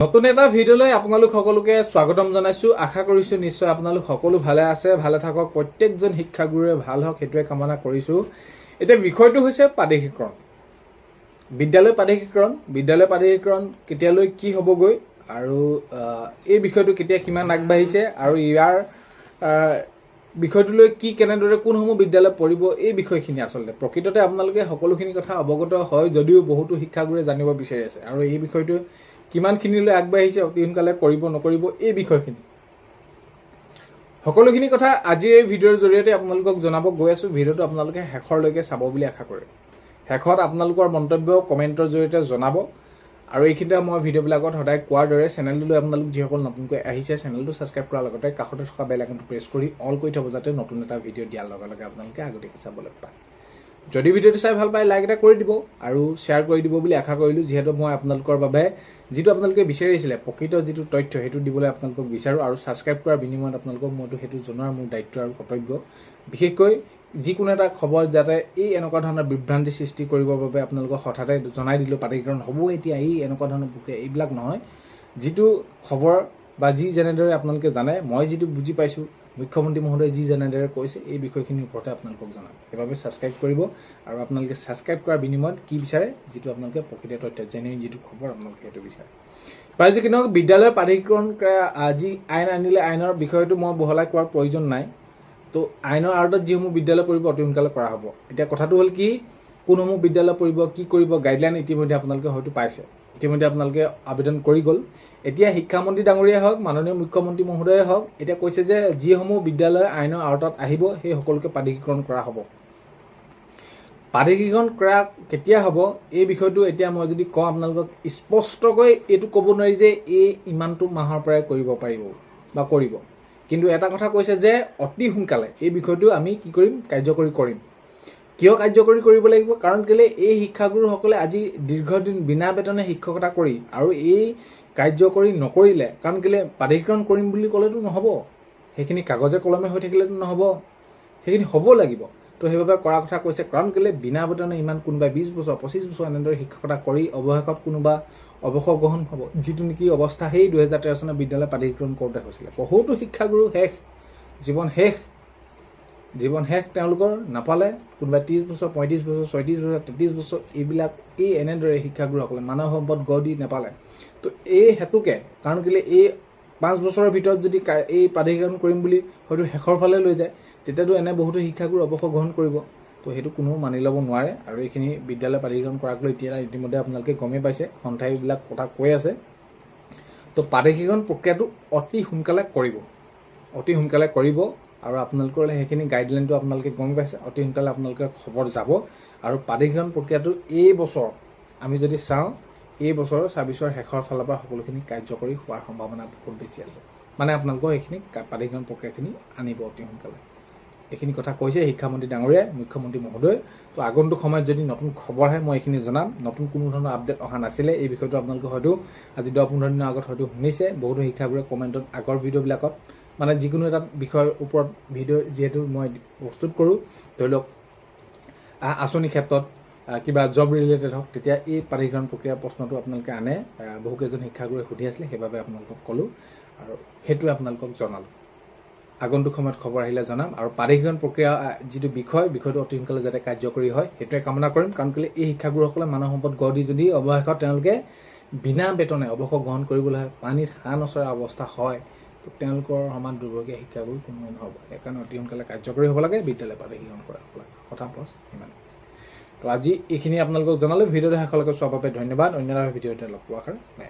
নতুন এটা ভিডিঅ'লৈ আপোনালোক সকলোকে স্বাগতম জনাইছোঁ। আশা কৰিছোঁ নিশ্চয় আপোনালোক সকলো ভালে আছে, ভালে থাকক, প্ৰত্যেকজন শিক্ষাগুৰুৱে ভাল হওক সেইটোৱে কামনা কৰিছোঁ। এতিয়া বিষয়টো হৈছে প্ৰাদেশিকৰণ, বিদ্যালয় প্ৰাদেশিকৰণ কেতিয়ালৈ কি হ'বগৈ আৰু এই বিষয়টো কেতিয়া কিমান আগবাঢ়িছে আৰু ইয়াৰ বিষয়টোলৈ কি কেনেদৰে কোনসমূহ বিদ্যালয় পৰিব, এই বিষয়খিনি আচলতে প্ৰকৃততে আপোনালোকে সকলোখিনি কথা অৱগত হয় যদিও বহুতো শিক্ষাগুৰুৱে জানিব বিচাৰি আছে আৰু এই বিষয়টো কিমানখিনিলৈ আগবাঢ়িছে, অতি সোনকালে কৰিব নকৰিব, এই বিষয়খিনি সকলোখিনি কথা আজিৰ এই ভিডিঅ'ৰ জৰিয়তে আপোনালোকক জনাব গৈ আছোঁ। ভিডিঅ'টো আপোনালোকে শেষৰলৈকে চাব বুলি আশা কৰে। শেষত আপোনালোকৰ মন্তব্য কমেণ্টৰ জৰিয়তে জনাব আৰু এইখিনিতে মই ভিডিঅ'বিলাকত সদায় কোৱাৰ দৰে চেনেলটোলৈ আপোনালোক যিসকল নতুনকৈ আহিছে চেনেলটো ছাবস্ক্ৰাইব কৰাৰ লগতে কাষতে থকা বেল আইকনটো প্ৰেছ কৰি অল কৰি থ'ব, যাতে নতুন এটা ভিডিঅ' দিয়াৰ লগে লগে আপোনালোকে আগতীয়াকৈ চাবলৈ পায়। যদি ভিডিঅ'টো চাই ভাল পায় লাইক এটা কৰি দিব আৰু শ্বেয়াৰ কৰি দিব বুলি আশা কৰিলোঁ, যিহেতু মই আপোনালোকৰ বাবে যিটো আপোনালোকে বিচাৰিছিলে প্ৰকৃত যিটো তথ্য সেইটো দিবলৈ আপোনালোকক বিচাৰোঁ আৰু ছাবস্ক্ৰাইব কৰাৰ বিনিময়ত আপোনালোকক মইতো সেইটো জনোৱাৰ মোৰ দায়িত্ব আৰু কৰ্তব্য। বিশেষকৈ যিকোনো এটা খবৰ যাতে এই এনেকুৱা ধৰণৰ বিভ্ৰান্তি সৃষ্টি কৰিবৰ বাবে আপোনালোকক হঠাতে জনাই দিলোঁ প্ৰাদেশিকৰণ হ'ব এতিয়া এই এনেকুৱা ধৰণৰ প্ৰক্ৰিয়া, এইবিলাক নহয়। যিটো খবৰ বা যি যেনেদৰে আপোনালোকে জানে, মই যিটো বুজি পাইছোঁ, মুখ্যমন্ত্ৰী মহোদয়ে যি যেনেদৰে কৈছে এই বিষয়খিনিৰ ওপৰতে আপোনালোকক জনাম। সেইবাবে ছাবস্ক্ৰাইব কৰিব আৰু আপোনালোকে ছাবস্ক্ৰাইব কৰাৰ বিনিময়ত কি বিচাৰে, যিটো আপোনালোকে প্ৰকৃত তথ্য জেনে যিটো খবৰ আপোনালোকে সেইটো বিচাৰে। প্ৰায় যি কি নহওক, বিদ্যালয়ৰ প্ৰাদেশিকৰণ যি আইন আনিলে আইনৰ বিষয়টো মই বহলাই কোৱাৰ প্ৰয়োজন নাই। তো আইনৰ আওতাত যিসমূহ বিদ্যালয় পৰিব অতি সোনকালে কৰা হ'ব। এতিয়া কথাটো হ'ল কি, কোনসমূহ বিদ্যালয় পৰিব, কি কৰিব, গাইডলাইন ইতিমধ্যে আপোনালোকে হয়তো পাইছে, ইতিমধ্যে আপোনালোকে আবেদন কৰি গ'ল। এতিয়া শিক্ষামন্ত্ৰী ডাঙৰীয়াই হওক, মাননীয় মুখ্যমন্ত্ৰী মহোদয়ে হওক, এতিয়া কৈছে যে যিসমূহ বিদ্যালয় আইনৰ আওতাত আহিব সেই সকলোকে প্ৰাদেশিকৰণ কৰা হ'ব। প্ৰাদেশিকৰণ কৰা কেতিয়া হ'ব এই বিষয়টো এতিয়া মই যদি কওঁ আপোনালোকক স্পষ্টকৈ এইটো ক'ব নোৱাৰি যে এই ইমানটো মাহৰ পৰাই কৰিব পাৰিব বা কৰিব, কিন্তু এটা কথা কৈছে যে অতি সোনকালে এই বিষয়টো আমি কি কৰিম, কাৰ্যকৰী কৰিম। কিয় কাৰ্যকৰী কৰিব লাগিব, কাৰণ কেলৈ এই শিক্ষাগুৰুসকলে আজি দীৰ্ঘদিন বিনা বেতনে শিক্ষকতা কৰি আৰু এই কাৰ্যকৰী নকৰিলে, কাৰণ কেলৈ প্ৰাদেশিকৰণ কৰিম বুলি ক'লেতো নহ'ব, সেইখিনি কাগজে কলমে হৈ থাকিলেতো নহ'ব, সেইখিনি হ'ব লাগিব। তো সেইবাবে কৰা কথা কৈছে, কাৰণ কেলৈ বিনা বেতনে ইমান কোনোবাই 20 বছৰ 25 বছৰ এনেদৰে শিক্ষকতা কৰি অৱশেষত কোনোবা অৱসৰ গ্ৰহণ হ'ব, যিটো নেকি অৱস্থা সেই 2013 চনত বিদ্যালয় প্ৰাদেশিকৰণ কৰোঁতে হৈছিলে। বহুতো শিক্ষাগুৰু শেষ, জীৱন শেষ তেওঁলোকৰ, নাপালে কোনোবাই 30 বছৰ 35 বছৰ 36 বছৰ 33 বছৰ এইবিলাক এই এনেদৰে শিক্ষাগুৰুসকলে মানৱ সম্পদ গঢ় দি নাপালে। তো এই হেতুকে, কাৰণ কেলৈ এই 5 বছৰৰ ভিতৰত যদি এই প্ৰাদেশিকৰণ কৰিম বুলি হয়তো শেষৰ ফালে লৈ যায়, তেতিয়াতো এনে বহুতো শিক্ষাগুৰু অৱসৰ গ্ৰহণ কৰিব। তো সেইটো কোনেও মানি ল'ব নোৱাৰে আৰু এইখিনি বিদ্যালয় প্ৰাদেশিকৰণ কৰাক লৈ এতিয়া ইতিমধ্যে আপোনালোকে গমেই পাইছে, সন্থাইবিলাক কথা কৈ আছে। তো প্ৰাদেশিকৰণ প্ৰক্ৰিয়াটো অতি সোনকালে কৰিব আৰু আপোনালোকৰ সেইখিনি গাইডলাইনটো আপোনালোকে গম পাইছে। অতি সোনকালে আপোনালোকে খবৰ যাব আৰু প্ৰাদেশিকৰণ প্ৰক্ৰিয়াটো এই বছৰ আমি যদি চাওঁ, এই বছৰৰ 26ৰ শেষৰ ফালৰ পৰা সকলোখিনি কাৰ্যকৰী হোৱাৰ সম্ভাৱনা বহুত বেছি আছে। মানে আপোনালোকৰ এইখিনি প্ৰাদেশিকৰণ প্ৰক্ৰিয়াখিনি আনিব অতি সোনকালে। এইখিনি কথা কৈছে শিক্ষামন্ত্ৰী ডাঙৰীয়াই, মুখ্যমন্ত্ৰী মহোদয়। তো আগন্তুক সময়ত যদি নতুন খবৰ আহে মই এইখিনি জনাম। নতুন কোনো ধৰণৰ আপডেট অহা নাছিলে, এই বিষয়টো আপোনালোকে হয়তো আজি 10-15 দিনৰ আগত হয়তো শুনিছে। বহুতো শিক্ষাগুৰুৱে কমেণ্টত আগৰ ভিডিঅ'বিলাকত, মানে যিকোনো এটা বিষয়ৰ ওপৰত ভিডিঅ' যিহেতু মই প্ৰস্তুত কৰোঁ, ধৰি লওক আঁচনিৰ ক্ষেত্ৰত কিবা জব ৰিলেটেড হওক, তেতিয়া এই প্ৰাদেশিকৰণ প্ৰক্ৰিয়াৰ প্ৰশ্নটো আপোনালোকে আনে। বহুকেইজন শিক্ষাগুৰুৱে সুধি আছিলে, সেইবাবে আপোনালোকক ক'লোঁ আৰু সেইটোৱে আপোনালোকক জনালোঁ। আগন্তুক সময়ত খবৰ আহিলে জনাম আৰু প্ৰাদেশিকৰণ প্ৰক্ৰিয়া যিটো বিষয়টো অতি সোনকালে যাতে কাৰ্যকৰী হয় সেইটোৱে কামনা কৰিম। কাৰণ কেলৈ এই শিক্ষাগুৰুসকলে মানৱ সম্পদ গঢ় দি যদি অৱশেষত তেওঁলোকে বিনা বেতনে অৱসৰ গ্ৰহণ কৰিবলৈ হয়, পানীত হাঁহ নচৰা অৱস্থা হয়, তো তেওঁলোকৰ সমান দুৰ্ভগীয়া শিক্ষাগুৰু কোনো নহ'ব। সেইকাৰণে অতি সোনকালে কাৰ্যকৰী হ'ব লাগে, বিদ্যালয় প্ৰাদেশিকৰণ কৰা হ'ব লাগে। কথা বছ সিমান। তো আজি এইখিনি আপোনালোকক জনালোঁ। ভিডিঅ'টো শেষলৈকে চোৱাৰ বাবে ধন্যবাদ। অন্য এটা ভিডিঅ'তে লগ পোৱাৰ কাৰণে